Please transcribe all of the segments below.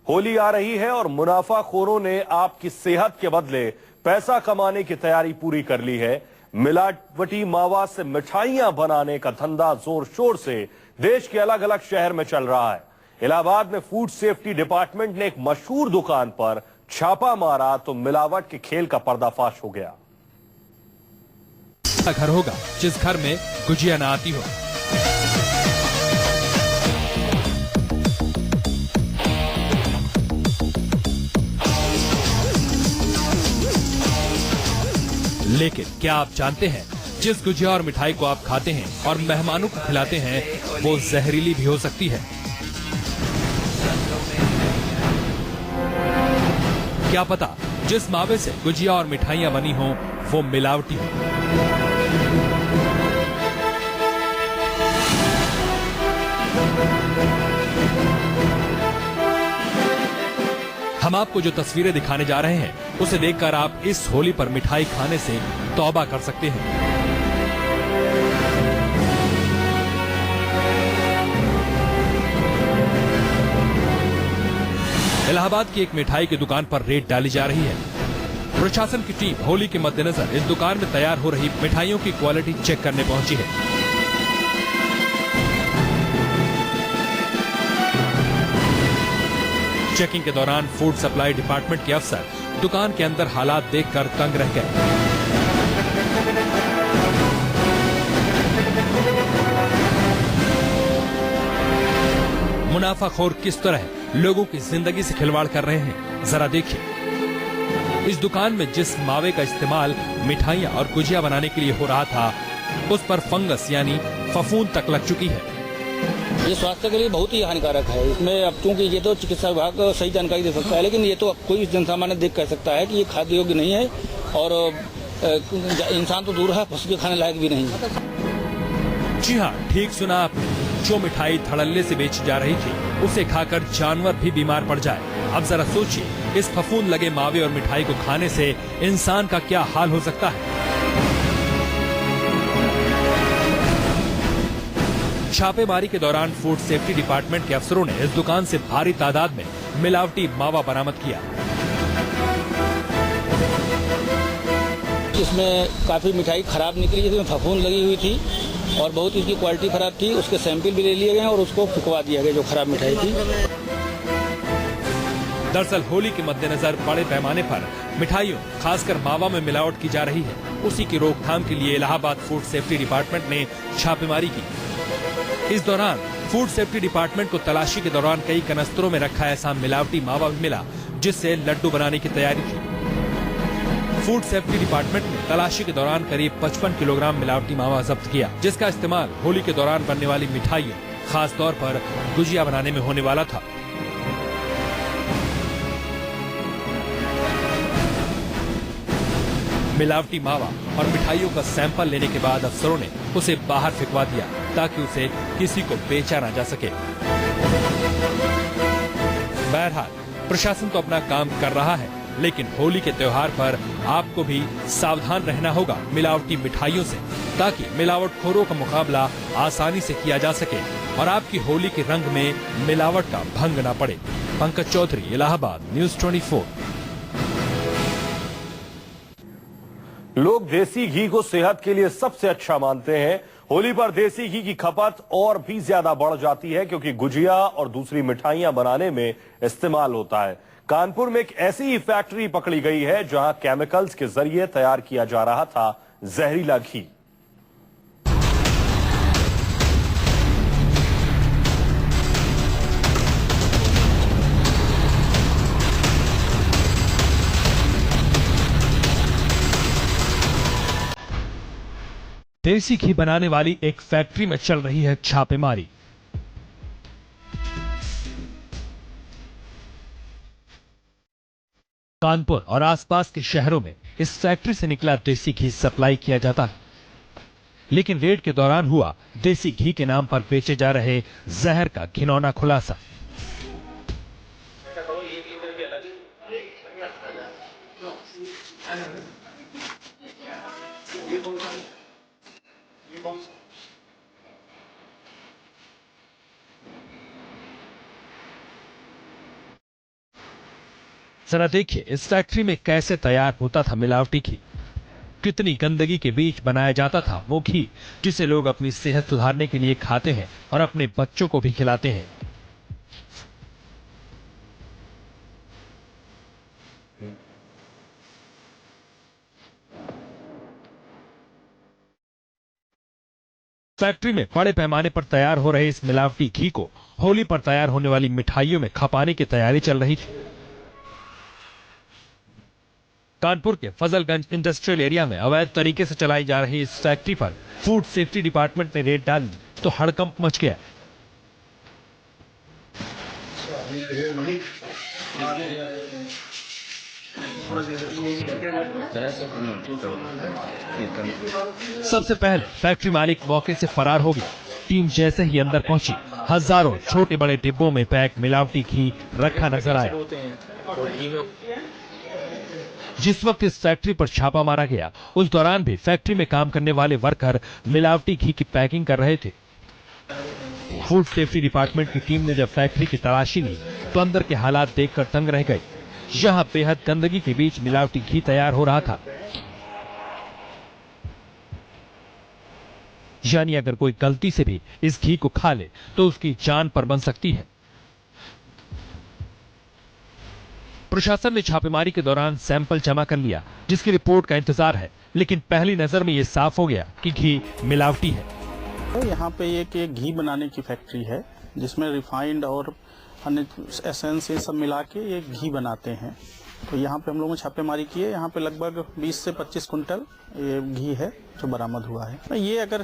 होली आ रही है और मुनाफाखोरों ने आपकी सेहत के बदले पैसा कमाने की तैयारी पूरी कर ली है। मिलावटी मावा से मिठाइयां बनाने का धंधा जोर शोर से देश के अलग अलग शहर में चल रहा है। इलाहाबाद में फूड सेफ्टी डिपार्टमेंट ने एक मशहूर दुकान पर छापा मारा तो मिलावट के खेल का पर्दाफाश हो गया। घर होगा जिस घर में गुजिया ना आती हो। लेकिन क्या आप जानते हैं जिस गुजिया और मिठाई को आप खाते हैं और मेहमानों को खिलाते हैं वो जहरीली भी हो सकती है। क्या पता जिस मावे से गुजिया और मिठाइयां बनी हो वो मिलावटी हो। हम आपको जो तस्वीरें दिखाने जा रहे हैं उसे देखकर आप इस होली पर मिठाई खाने से तौबा कर सकते हैं। इलाहाबाद की एक मिठाई की दुकान पर रेड डाली जा रही है। प्रशासन की टीम होली के मद्देनजर इस दुकान में तैयार हो रही मिठाइयों की क्वालिटी चेक करने पहुंची है। चेकिंग के दौरान फूड सप्लाई डिपार्टमेंट के अफसर दुकान के अंदर हालात देखकर तंग रह गए। मुनाफाखोर किस तरह लोगों की जिंदगी से खिलवाड़ कर रहे हैं जरा देखिए। इस दुकान में जिस मावे का इस्तेमाल मिठाइयां और गुजिया बनाने के लिए हो रहा था उस पर फंगस यानी फफूंद तक लग चुकी है। ये स्वास्थ्य के लिए बहुत ही हानिकारक है। इसमें अब चूंकि ये तो चिकित्सा विभाग सही जानकारी दे सकता है, लेकिन ये तो कोई जनसामान्य देख कर सकता है कि ये खाद्य योग्य नहीं है और इंसान तो दूर है, पशु के खाने लायक भी नहीं है। जी हाँ, ठीक सुना आपने। जो मिठाई धड़ल्ले से बेची जा रही थी उसे खाकर जानवर भी बीमार पड़ जाए। अब जरा सोचिए इस फफूंद लगे मावे और मिठाई को खाने से इंसान का क्या हाल हो सकता है। छापेमारी के दौरान फूड सेफ्टी डिपार्टमेंट के अफसरों ने इस दुकान से भारी तादाद में मिलावटी मावा बरामद किया। इसमें काफी मिठाई खराब निकली, जिसमें फफूंद लगी हुई थी और बहुत इसकी क्वालिटी खराब थी। उसके सैंपल भी ले लिए गए और उसको फुकवा दिया गया जो खराब मिठाई थी। दरअसल होली के मद्देनजर बड़े पैमाने पर मिठाइयों खासकर मावा में मिलावट की जा रही है। उसी की रोकथाम के लिए इलाहाबाद फूड सेफ्टी डिपार्टमेंट ने छापेमारी की। इस दौरान फूड सेफ्टी डिपार्टमेंट को तलाशी के दौरान कई कनस्तरों में रखा ऐसा मिलावटी मावा भी मिला जिससे लड्डू बनाने की तैयारी थी। फूड सेफ्टी डिपार्टमेंट ने तलाशी के दौरान करीब 55 किलोग्राम मिलावटी मावा जब्त किया, जिसका इस्तेमाल होली के दौरान बनने वाली मिठाइयों खास तौर पर गुजिया बनाने में होने वाला था। मिलावटी मावा और मिठाइयों का सैंपल लेने के बाद अफसरों ने उसे बाहर फेंकवा दिया ताकि उसे किसी को बेचा ना जा सके। बहरहाल प्रशासन तो अपना काम कर रहा है, लेकिन होली के त्योहार पर आपको भी सावधान रहना होगा मिलावटी मिठाइयों से, ताकि मिलावटखोरों का मुकाबला आसानी से किया जा सके और आपकी होली के रंग में मिलावट का भंग ना पड़े। पंकज चौधरी, इलाहाबाद, न्यूज़ 24। लोग देसी घी को सेहत के लिए सबसे अच्छा मानते हैं। होली पर देसी घी की खपत और भी ज्यादा बढ़ जाती है क्योंकि गुजिया और दूसरी मिठाइयां बनाने में इस्तेमाल होता है। कानपुर में एक ऐसी ही फैक्ट्री पकड़ी गई है जहां केमिकल्स के जरिए तैयार किया जा रहा था जहरीला घी। देसी घी बनाने वाली एक फैक्ट्री में चल रही है छापेमारी। कानपुर और आसपास के शहरों में इस फैक्ट्री से निकला देसी घी सप्लाई किया जाता है, लेकिन रेड के दौरान हुआ देसी घी के नाम पर बेचे जा रहे जहर का घिनौना खुलासा। जरा देखिए इस फैक्ट्री में कैसे तैयार होता था मिलावटी घी, कितनी गंदगी के बीच बनाया जाता था वो घी जिसे लोग अपनी सेहत सुधारने के लिए खाते हैं और अपने बच्चों को भी खिलाते हैं। फैक्ट्री में बड़े पैमाने पर तैयार हो रहे इस मिलावटी घी को होली पर तैयार होने वाली मिठाइयों में खपाने की तैयारी चल रही थी। कानपुर के फजलगंज इंडस्ट्रियल एरिया में अवैध तरीके से चलाई जा रही इस फैक्ट्री पर फूड सेफ्टी डिपार्टमेंट ने रेड डाली तो हड़कंप मच गया। सबसे पहले फैक्ट्री मालिक मौके से फरार हो गया। टीम जैसे ही अंदर पहुंची हजारों छोटे बड़े डिब्बों में पैक मिलावटी घी रखा नजर आया। जिस वक्त इस फैक्ट्री पर छापा मारा गया उस दौरान भी फैक्ट्री में काम करने वाले वर्कर मिलावटी घी की पैकिंग कर रहे थे। फूड सेफ्टी डिपार्टमेंट की टीम ने जब फैक्ट्री की तलाशी ली तो अंदर के हालात देखकर तंग रह गई। यहाँ बेहद गंदगी के बीच मिलावटी घी तैयार हो रहा था। यानी अगर कोई गलती से भी इस घी को खा ले तो उसकी जान पर बन सकती है। प्रशासन ने छापेमारी के दौरान सैंपल जमा कर लिया जिसकी रिपोर्ट का इंतजार है, लेकिन पहली नजर में यह साफ हो गया कि घी मिलावटी है। तो यहाँ पे एक घी बनाने की फैक्ट्री है जिसमें रिफाइंड और अन्य एसेंस ये सब मिला के ये घी बनाते हैं। तो यहाँ पे हम लोगों ने छापेमारी की है। यहाँ पे लगभग 20 से 25 कुंटल ये घी है जो बरामद हुआ है। ये अगर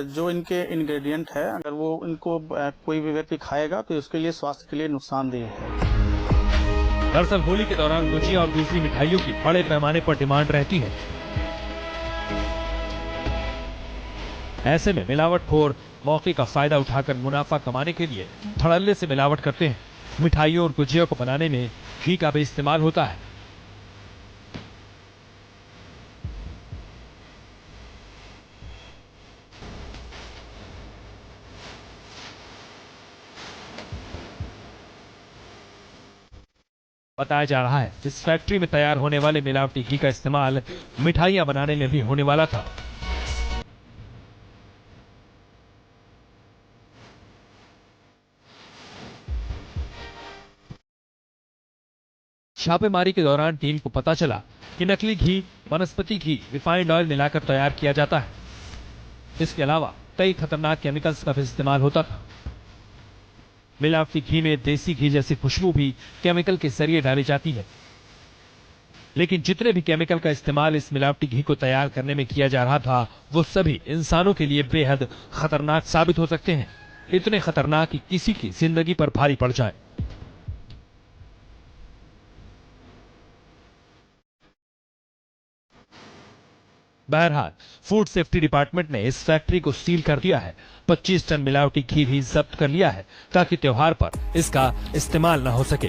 जो इनके इंग्रेडिएंट है अगर वो इनको कोई भी व्यक्ति खाएगा तो उसके लिए स्वास्थ्य के लिए नुकसानदेह है। दरअसल होली के दौरान गुजिया और दूसरी मिठाइयों की बड़े पैमाने पर डिमांड रहती है। ऐसे में मिलावटखोर मौके का फायदा उठाकर मुनाफा कमाने के लिए धड़ल्ले से मिलावट करते हैं। मिठाइयों और गुजिया को बनाने में घी का भी इस्तेमाल होता है। बताया जा रहा है इस फैक्ट्री में तैयार होने वाले मिलावटी घी का इस्तेमाल मिठाइयां बनाने में भी होने वाला था। छापेमारी के दौरान टीम को पता चला कि नकली घी वनस्पति घी रिफाइंड ऑयल मिलाकर तैयार किया जाता है। इसके अलावा कई खतरनाक केमिकल्स का भी इस्तेमाल होता था। मिलावटी घी में देसी घी जैसी खुशबू भी केमिकल के जरिए डाली जाती है। लेकिन जितने भी केमिकल का इस्तेमाल इस मिलावटी घी को तैयार करने में किया जा रहा था वो सभी इंसानों के लिए बेहद खतरनाक साबित हो सकते हैं। इतने खतरनाक कि किसी की जिंदगी पर भारी पड़ जाए। बहरहाल फूड सेफ्टी डिपार्टमेंट ने इस फैक्ट्री को सील कर दिया है। 25 टन मिलावटी घी भी जब्त कर लिया है ताकि त्योहार पर इसका इस्तेमाल न हो सके।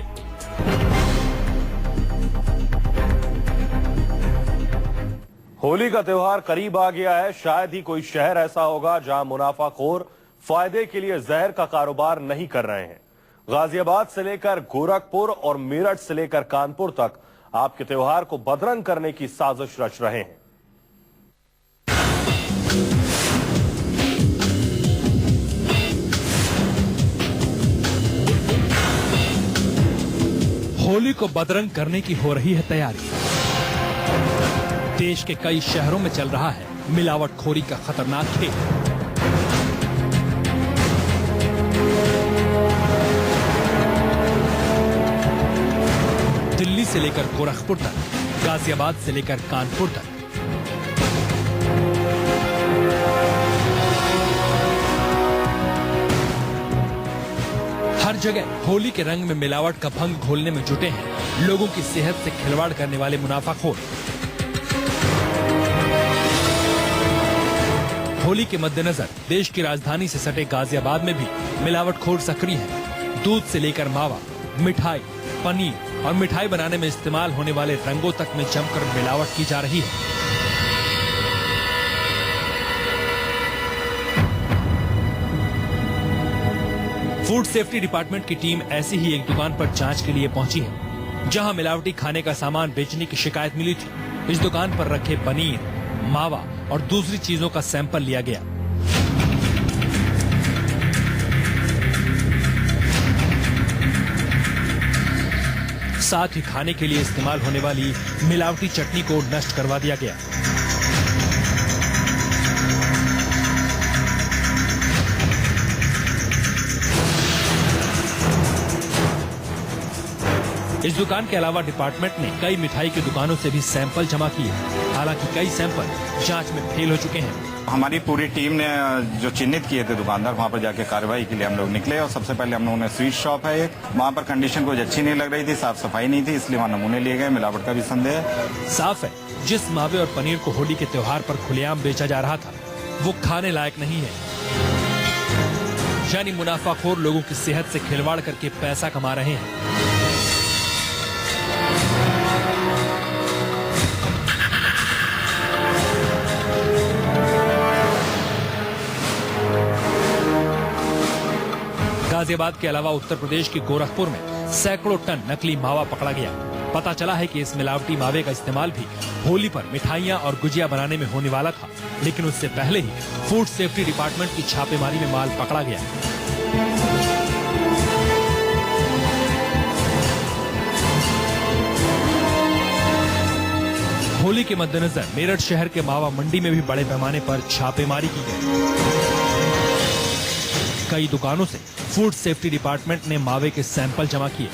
होली का त्योहार करीब आ गया है। शायद ही कोई शहर ऐसा होगा जहां मुनाफाखोर फायदे के लिए जहर का कारोबार नहीं कर रहे हैं। गाजियाबाद से लेकर गोरखपुर और मेरठ से लेकर कानपुर तक आपके त्योहार को बदरंग करने की साजिश रच रहे हैं। होली को बदरंग करने की हो रही है तैयारी। देश के कई शहरों में चल रहा है मिलावटखोरी का खतरनाक खेल। दिल्ली से लेकर गोरखपुर तक, गाजियाबाद से लेकर कानपुर तक, हर जगह होली के रंग में मिलावट का भंग घोलने में जुटे हैं लोगों की सेहत से खिलवाड़ करने वाले मुनाफाखोर। होली के मद्देनजर देश की राजधानी से सटे गाजियाबाद में भी मिलावटखोर सक्रिय हैं। दूध से लेकर मावा, मिठाई, पनीर और मिठाई बनाने में इस्तेमाल होने वाले रंगों तक में जमकर मिलावट की जा रही है। फूड सेफ्टी डिपार्टमेंट की टीम ऐसी ही एक दुकान पर जांच के लिए पहुंची है। जहां मिलावटी खाने का सामान बेचने की शिकायत मिली थी, इस दुकान पर रखे पनीर, मावा और दूसरी चीजों का सैंपल लिया गया। साथ ही खाने के लिए इस्तेमाल होने वाली मिलावटी चटनी को नष्ट करवा दिया गया। इस दुकान के अलावा डिपार्टमेंट ने कई मिठाई की दुकानों से भी सैंपल जमा किए। हालांकि कई सैंपल जांच में फेल हो चुके हैं। हमारी पूरी टीम ने जो चिन्हित किए थे दुकानदार, वहाँ पर जाके कार्रवाई के लिए हम लोग निकले और सबसे पहले हम लोगों ने स्वीट शॉप है एक, वहाँ पर कंडीशन कुछ अच्छी नहीं लग रही थी, साफ सफाई नहीं थी, इसलिए वहाँ नमूने लिए गए। मिलावट का भी संदेह है। साफ है, जिस मावे और पनीर को होली के त्योहार पर खुलेआम बेचा जा रहा था, वो खाने लायक नहीं है। यानी मुनाफाखोर लोगों की सेहत से खिलवाड़ करके पैसा कमा रहे हैं। गाजियाबाद के अलावा उत्तर प्रदेश के गोरखपुर में सैकड़ों टन नकली मावा पकड़ा गया। पता चला है कि इस मिलावटी मावे का इस्तेमाल भी होली पर मिठाइयां और गुजिया बनाने में होने वाला था, लेकिन उससे पहले ही फूड सेफ्टी डिपार्टमेंट की छापेमारी में माल पकड़ा गया। होली के मद्देनजर मेरठ शहर के मावा मंडी में भी बड़े पैमाने पर छापेमारी की गई। कई दुकानों से फूड सेफ्टी डिपार्टमेंट ने मावे के सैंपल जमा किए।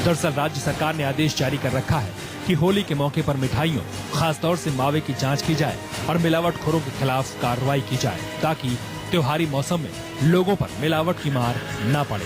दरअसल राज्य सरकार ने आदेश जारी कर रखा है कि होली के मौके पर मिठाइयों, खासतौर से मावे की जांच की जाए और मिलावटखोरों के खिलाफ कार्रवाई की जाए, ताकि त्योहारी मौसम में लोगों पर मिलावट की मार न पड़े।